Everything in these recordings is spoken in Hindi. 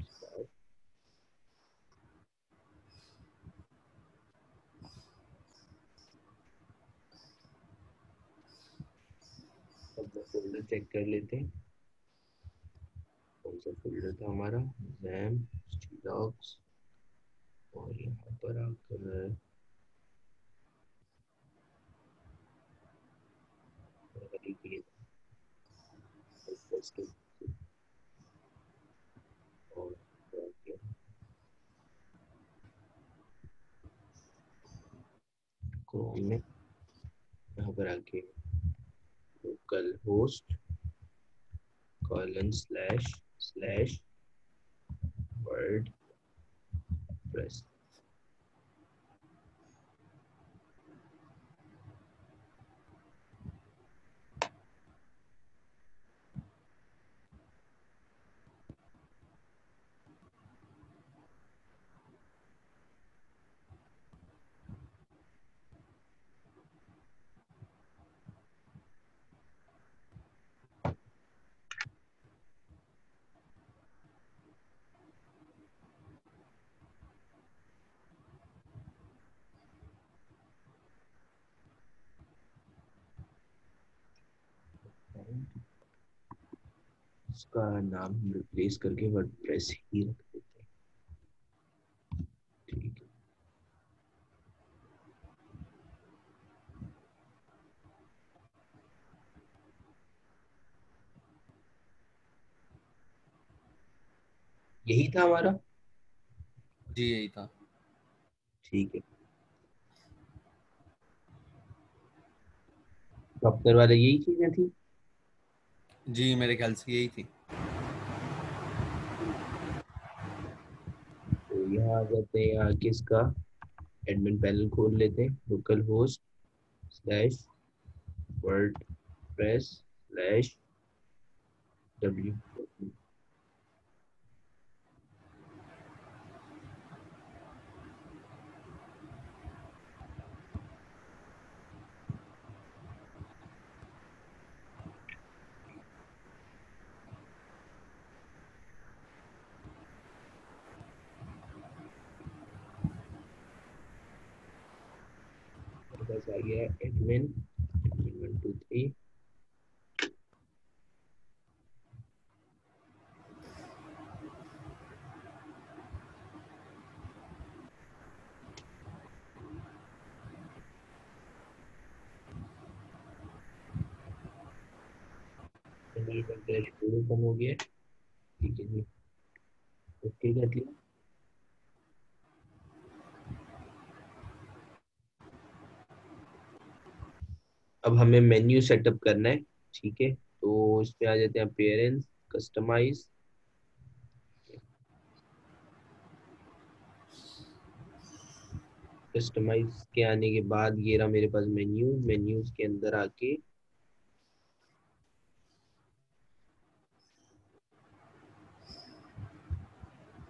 start. अब फोल्डर चेक कर लेते हैं, कौन सा फोल्डर था हमारा, जैम स्टीलॉक्स, और यहाँ पर आकर और क्रोम में यहाँ पर आके लोकल होस्ट :/ वर्डप्रेस। इसका नाम हम रिप्लेस करके वर्डप्रेस ही रख देते हैं, ठीक है। यही था हमारा, जी यही था। ठीक है। डॉक्टर वाले यही चीजें थी। जी मेरे ख्याल से यही थी। तो यहाँ आ जाते हैं, यहाँ किसका एडमिन पैनल खोल लेते हैं, लोकल होस्ट /वर्डप्रेस/w। बस आ गया एडमिन 1 2 3। मेरे पास डैशबोर्ड ओपन हो गया, ठीक है जी, ओके कर दिया। अब हमें मेन्यू सेटअप करना है, ठीक है। तो इस पे आ जाते हैं अपीयरेंस, कस्टमाइज। कस्टमाइज के आने के बाद ये रहा मेरे पास मेन्यू, मेन्यूज के अंदर आके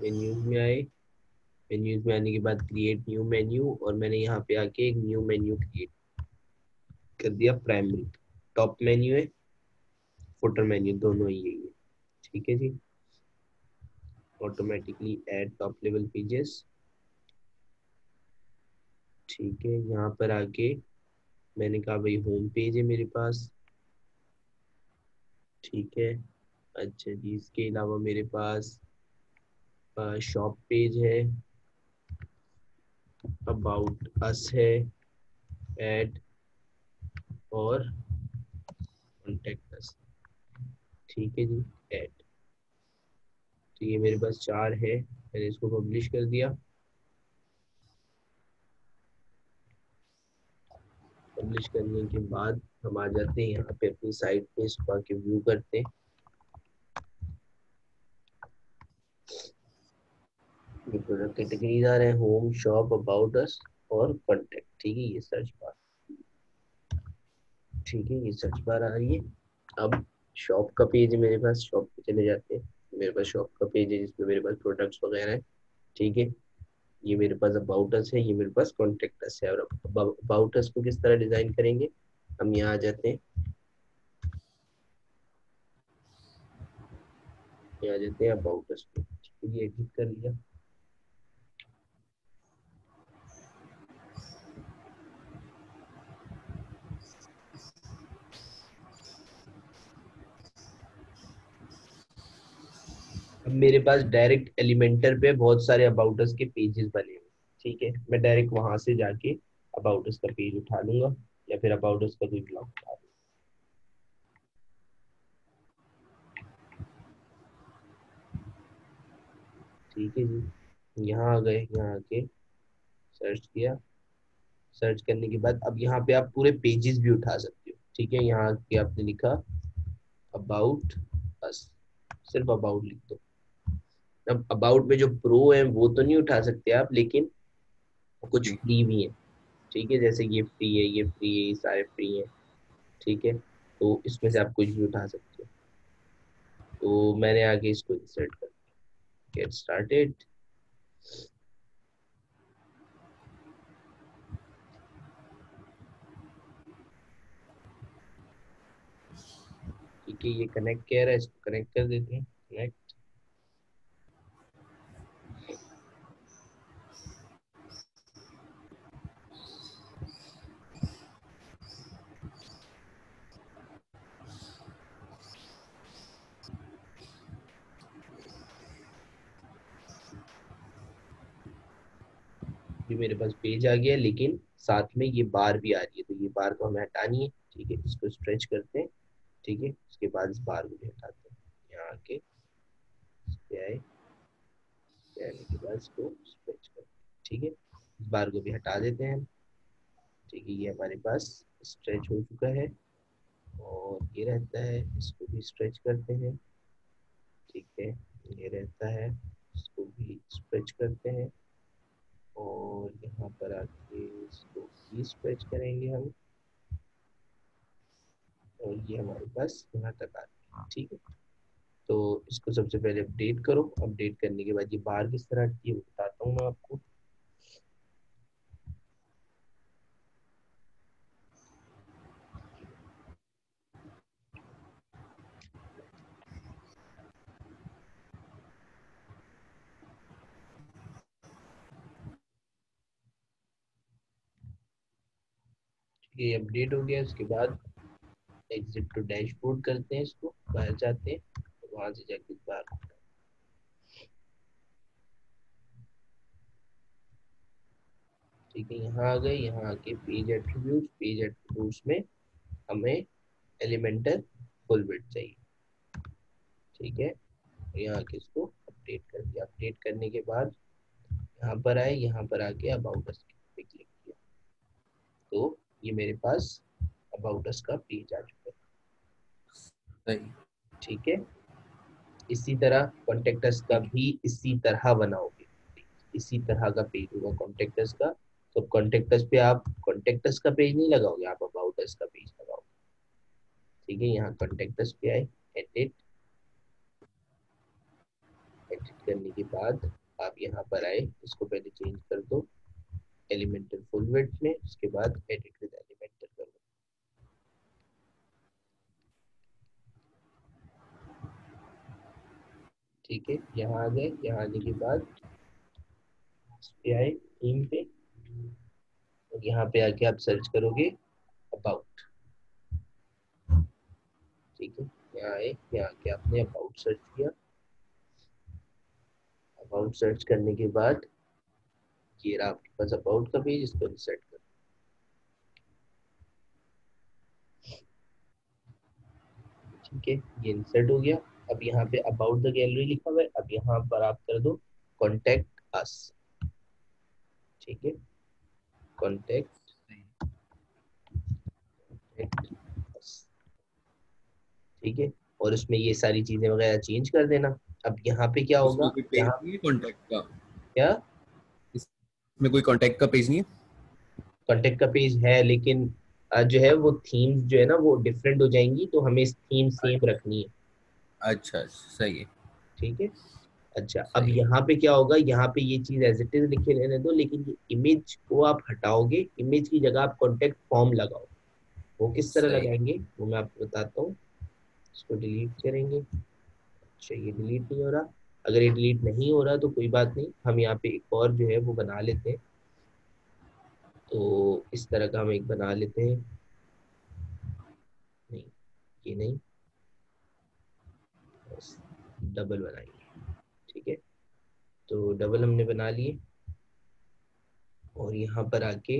मेन्यूज में आए, मेन्यूज में आने के बाद क्रिएट न्यू मेन्यू, और मैंने यहाँ पे आके एक न्यू मेन्यू क्रिएट कर दिया। प्राइमरी टॉप मेन्यू है, फुटर मेन्यू दोनों ही यही है, ठीक है जी। Automatically add top level pages, ठीक है। यहाँ पर आके मैंने कहा भाई होम पेज है मेरे पास, ठीक है। अच्छा जी, इसके अलावा मेरे पास शॉप पेज है, अबाउट अस है, ऐड और कॉन्टेक्ट अस, ठीक है जी, ऐड। तो ये मेरे पास 4 है, मैंने इसको पब्लिश कर दिया। पब्लिश करने के बाद हम आ जाते हैं यहाँ पे अपनी साइट पे, इसको आके व्यू करते हैं। ये प्रोडक्ट कैटेगरीज आ रहे हैं, होम, शॉप, अबाउट अस और कॉन्टेक्ट, ठीक है। ये सर्च बार, ठीक है, ये सर्च बार आ रही है। अब शॉप का पेज है मेरे पास, शॉप पे चले जाते हैं। मेरे पास शॉप का पेज है जिसमें मेरे पास प्रोडक्ट्स वगैरह है, ठीक है। ये मेरे पास अबाउट अस है, ये मेरे पास कॉन्टेक्ट अस है। और अबाउट अस को किस तरह डिजाइन करेंगे, हम यहाँ आ जाते हैं, यहाँ आ जाते हैं अबाउट अस पे, ये एडिट कर लिया। अब मेरे पास डायरेक्ट एलिमेंटर पे बहुत सारे अबाउट अस के पेजेस बने हुए, ठीक है, मैं डायरेक्ट वहां से जाके अबाउट अस का पेज उठा लूंगा या फिर अबाउट अस का कोई ब्लॉग उठा लूंगा। ठीक है जी, यहाँ आ गए, यहाँ आके सर्च किया। सर्च करने के बाद अब यहाँ पे आप पूरे पेजेस भी उठा सकते हो, ठीक है, यहाँ आके आपने लिखा अबाउट अस, सिर्फ अबाउट लिख दो। अब अबाउट में जो प्रो है वो तो नहीं उठा सकते आप, लेकिन कुछ जी। फ्री भी है, ठीक है, जैसे ये फ्री है, ये फ्री है, ये सारे फ्री है, ठीक है, तो इसमें से आप कुछ भी उठा सकते हो। तो मैंने आगे इसको इंसर्ट कर गेट स्टार्टेड। ठीक है, ये कनेक्ट किया है, इसको कनेक्ट कर देते हैं, कनेक्ट। ये मेरे पास पेज आ गया, लेकिन साथ में ये बार भी आ रही है, तो ये बार को हमें हटानी है, ठीक है, इसको स्ट्रेच करते हैं, ठीक है, उसके बाद इस बार को भी हटाते हैं, यहाँ आके इस पे आए, पे आने के बाद इसको स्ट्रेच करते हैं, ठीक है, इस बार को भी हटा देते हैं हम, ठीक है, ये हमारे पास स्ट्रेच हो चुका है। और ये रहता है, इसको भी स्ट्रेच करते हैं, ठीक है, ये रहता है, इसको भी स्ट्रेच करते हैं, और यहाँ पर आके इसको भी स्ट्रेच करेंगे हम, और ये हमारे पास यहाँ तक आ गया, ठीक है। तो इसको सबसे पहले अपडेट करो, अपडेट करने के बाद ये बार किस तरह की है वो बताता हूँ मैं आपको। ये अपडेट हो गया, उसके बाद एग्जिट टू डैशबोर्ड करते हैं, इसको बाहर जाते हैं, तो वहां से जाके बाहर, ठीक है, यहाँ आ गए, यहाँ आके पेज एट्रीब्यूट्स में हमें एलिमेंटर फुल विड्थ चाहिए, ठीक है, यहाँ आके इसको अपडेट कर दिया, अपडेट करने के बाद यहाँ पर आए, यहाँ पर आके अबाउट अस पे क्लिक किया, तो ये मेरे पास अबाउट अस का पेज आ चुका है, सही। ठीक है। इसी तरह कॉन्टेक्ट अस का ठीक है। भी इसी तरह बनाओगे, इसी तरह का पेज होगा कॉन्टेक्ट अस का। तो कॉन्टेक्ट अस पे आप कॉन्टेक्ट अस का पेज नहीं लगाओगे, आप अबाउट अस का पेज लगाओगे, ठीक है, यहाँ कॉन्टेक्ट अस पे आए, एडिट, एडिट करने के बाद आप यहाँ पर आए, इसको पहले चेंज कर दो एलिमेंटल फुल विड्थ में, उसके बाद एडिट विद एलिमेंटल कर दो, ठीक है, यहाँ आ गए, यहाँ आने के बाद इस पे आए, थीम पे, और यहाँ पे आके आप सर्च करोगे अबाउट, ठीक है, यहाँ आए, यहाँ आके आपने अबाउट सर्च किया, अबाउट सर्च करने के बाद ये रहा आपके पास अबाउट का पेज, इसको सेट कर, ठीक है, ये इंसर्ट हो गया। अब यहाँ पे अबाउट द गैलरी लिखा हुआ है, अब यहाँ पर आप कर दो कॉन्टेक्ट अस, ठीक है, कॉन्टेक्ट सही। अस, ठीक है, और उसमें ये सारी चीजें वगैरह चेंज कर देना। अब यहाँ पे क्या इसमें होगा, कोई पेज यहाँ नहीं है कॉन्टैक्ट का? क्या, इसमें कोई कॉन्टैक्ट का पेज नहीं है? कॉन्टेक्ट का पेज है, लेकिन जो है वो थीम्स जो है ना वो डिफरेंट हो जाएंगी, तो हमें थीम सेम रखनी है, अच्छा, सही है। ठीक है। अच्छा, अब सही है। यहाँ पे क्या होगा, यहाँ पे ये चीज एज इट इज लिखे रहने दो, लेकिन ये इमेज को आप हटाओगे, इमेज की जगह आप कॉन्टेक्ट फॉर्म लगाओ। वो किस तरह सही है। लगाएंगे वो मैं आपको बताता हूँ, इसको डिलीट करेंगे, अच्छा ये डिलीट नहीं हो रहा। अगर ये डिलीट नहीं हो रहा तो कोई बात नहीं, हम यहाँ पे एक और जो है वो बना लेते हैं। तो इस तरह का हम एक बना लेते हैं, नहीं ये नहीं, बस डबल बनाएंगे, ठीक है। तो डबल हमने बना लिए, और यहाँ पर आके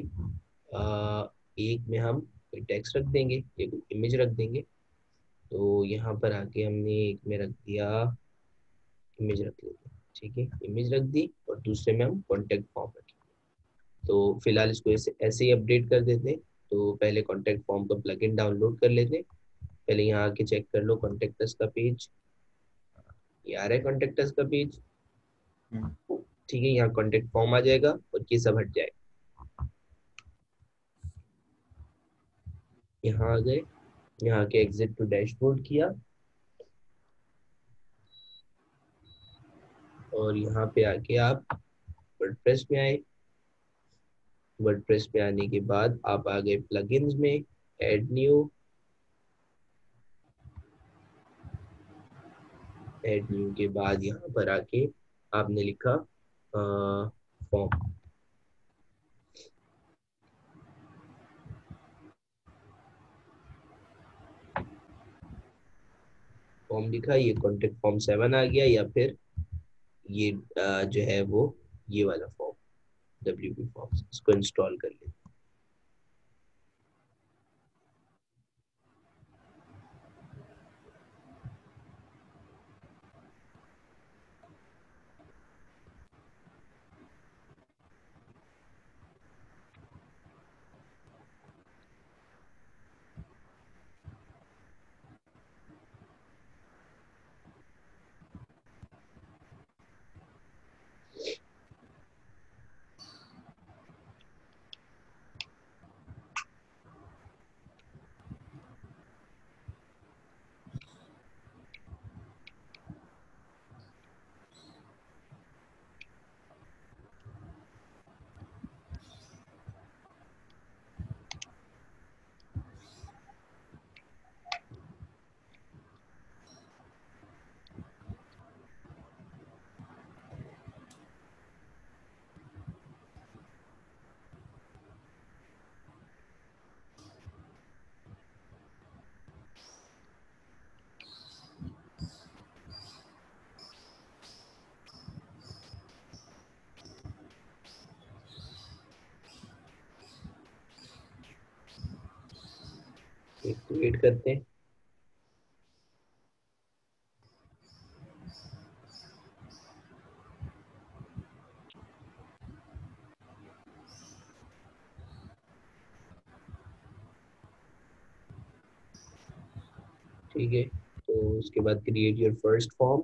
एक में हम कोई टेक्स्ट रख देंगे या कोई इमेज रख देंगे। तो यहाँ पर आके हमने एक में रख दिया, इमेज रख लेते हैं, ठीक है, इमेज रख दी, और दूसरे में हम कॉन्टेक्ट फॉर्म रखेंगे। तो फिलहाल इसको ऐसे ऐसे ही अपडेट कर देते हैं। तो पहले कॉन्टेक्ट फॉर्म का प्लगइन डाउनलोड कर लेते हैं। पहले यहाँ आके चेक कर लो कॉन्टेक्टस का पेज, ये आ रहा है कॉन्टेक्टस का पेज, हम्म, ठीक है। यहाँ कॉन्टेक्ट फॉर्म आ जाएगा और ये सब हट जाएगा। यहाँ आ गए, यहाँ के एग्जिट टू डैशबोर्ड किया, और यहाँ पे आके आप वर्डप्रेस में आए। वर्डप्रेस पे आने के बाद आप आ गए प्लगइन्स में, ऐड न्यू, ऐड न्यू के बाद यहाँ पर आके आपने लिखा फॉर्म, फॉर्म लिखा, ये कॉन्टेक्ट फॉर्म 7 आ गया, या फिर ये जो है वो ये वाला फॉर्म WP फॉर्म, इसको इंस्टॉल कर लेते हैं, एक वेट करते हैं। ठीक है, तो उसके बाद क्रिएट योर फर्स्ट फॉर्म,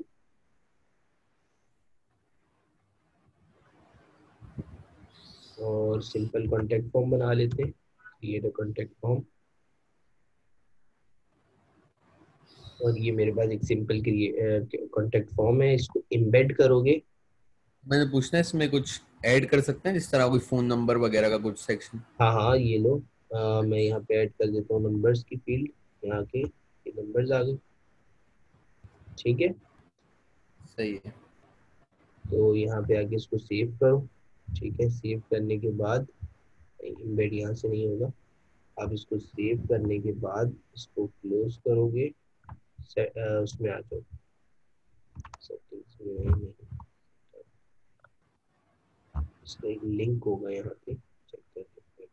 और सिंपल कॉन्टेक्ट फॉर्म बना लेते हैं, क्रिएट अ कॉन्टेक्ट फॉर्म। और ये मेरे पास एक सिंपल कॉन्टेक्ट फॉर्म है, इसको एम्बेड करोगे। मैंने पूछना है इसमें कुछ ऐड कर सकते हैं, जिस तरह कोई फोन नंबर वगैरह का कुछ सेक्शन? हाँ हाँ, ये लो, मैं यहाँ पे ऐड कर देता हूँ नंबर्स की फील्ड, यहाँ के ये नंबर्स आ गए, ठीक है। सही है। तो यहाँ पे आके इसको सेव करो, ठीक है। सेव करने के बाद, एम्बेड यहाँ से नहीं होगा, आप इसको सेव करने के बाद इसको क्लोज करोगे, उसमें आ जाओ, सेटिंग्स में नहीं, इसका एक लिंक होगा यहाँ पे, चेक कर सकते हैं,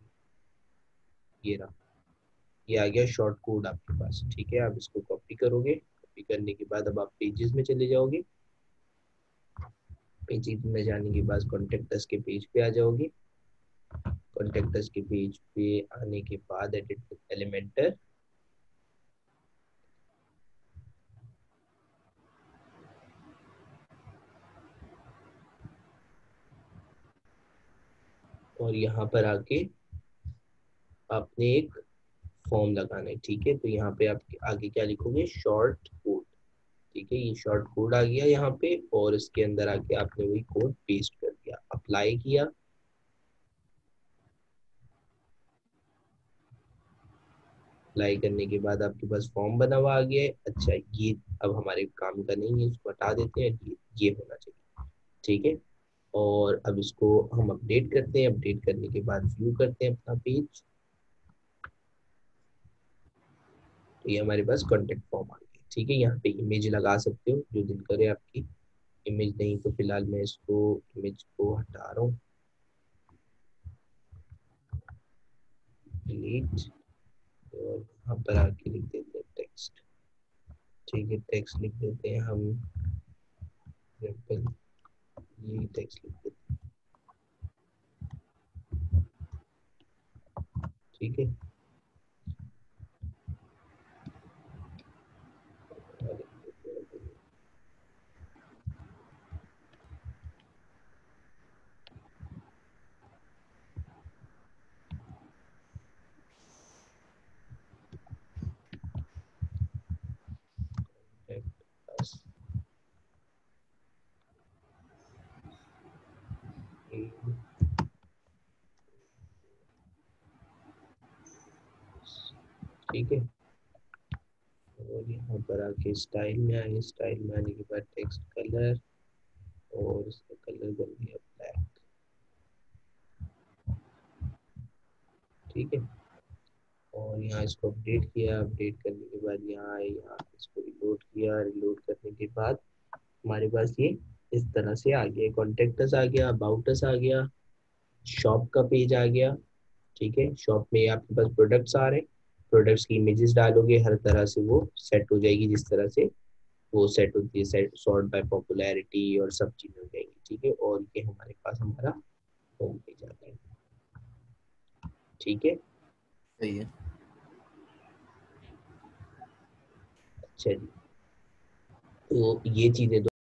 ये रहा, ये आ गया शॉर्ट कोड आपके पास, ठीक है। आप इसको कॉपी करोगे, कॉपी करने के बाद अब आप पेजेस में चले जाओगे, पेजेस में जाने के बाद कॉन्टेक्ट अस के पेज पे आ जाओगे। कॉन्टेक्ट अस के पेज पे आने के बाद एडिट विद एलिमेंटर, और यहाँ पर आके आपने एक फॉर्म लगाना है, ठीक है। तो यहाँ पे आप आगे क्या लिखोगे, शॉर्ट कोड, ठीक है। ये शॉर्ट कोड आ गया यहाँ पे, और इसके अंदर आके आपने वही कोड पेस्ट कर दिया, अप्लाई किया। अप्लाई करने के बाद आपके पास फॉर्म बना हुआ आ गया है। अच्छा, ये अब हमारे काम का नहीं है, इसको हटा देते हैं, ये होना चाहिए, ठीक है। और अब इसको हम अपडेट करते हैं, अपडेट करने के बाद व्यू करते हैं अपना पेज। तो ये हमारे पास कॉन्टेक्ट फॉर्म आ गया, ठीक है। यहाँ पे इमेज लगा सकते हो जो दिल करे आपकी। इमेज नहीं तो फिलहाल मैं इसको इमेज को हटा रहा हूँ, डिलीट। और यहाँ पर आके लिख देते हैं टेक्स्ट, ठीक है। टेक्स्ट लिख देते हैं हम सिंपल, ये टेक्स्ट लिख देते हैं, ठीक है। ठीक है। और यहाँ पर आके स्टाइल में आए, स्टाइल में आने के बाद टेक्स्ट कलर, और इसका कलर कर दिया ब्लैक, ठीक है। और यहाँ इसको अपडेट किया, अपडेट करने के बाद यहाँ आए, यहाँ इसको रिलोड किया, रिलोड करने के बाद हमारे पास ये इस तरह से आ गया, कॉन्टेक्टस आ गया, अबाउटस आ गया, शॉप का पेज आ गया, ठीक है। शॉप में आपके पास प्रोडक्ट्स आ रहे हैं, प्रोडक्ट्स की इमेजेस डालोगे, हर तरह से वो सेट हो जाएगी, जिस तरह से वो सेट होती है, सेट सॉर्ट बाय पॉपुलैरिटी और सब चीजें हो जाएंगी, ठीक है। और ये हमारे पास हमारा होम पेज आ गया, ठीक है। सही है। अच्छा जी, तो ये चीजें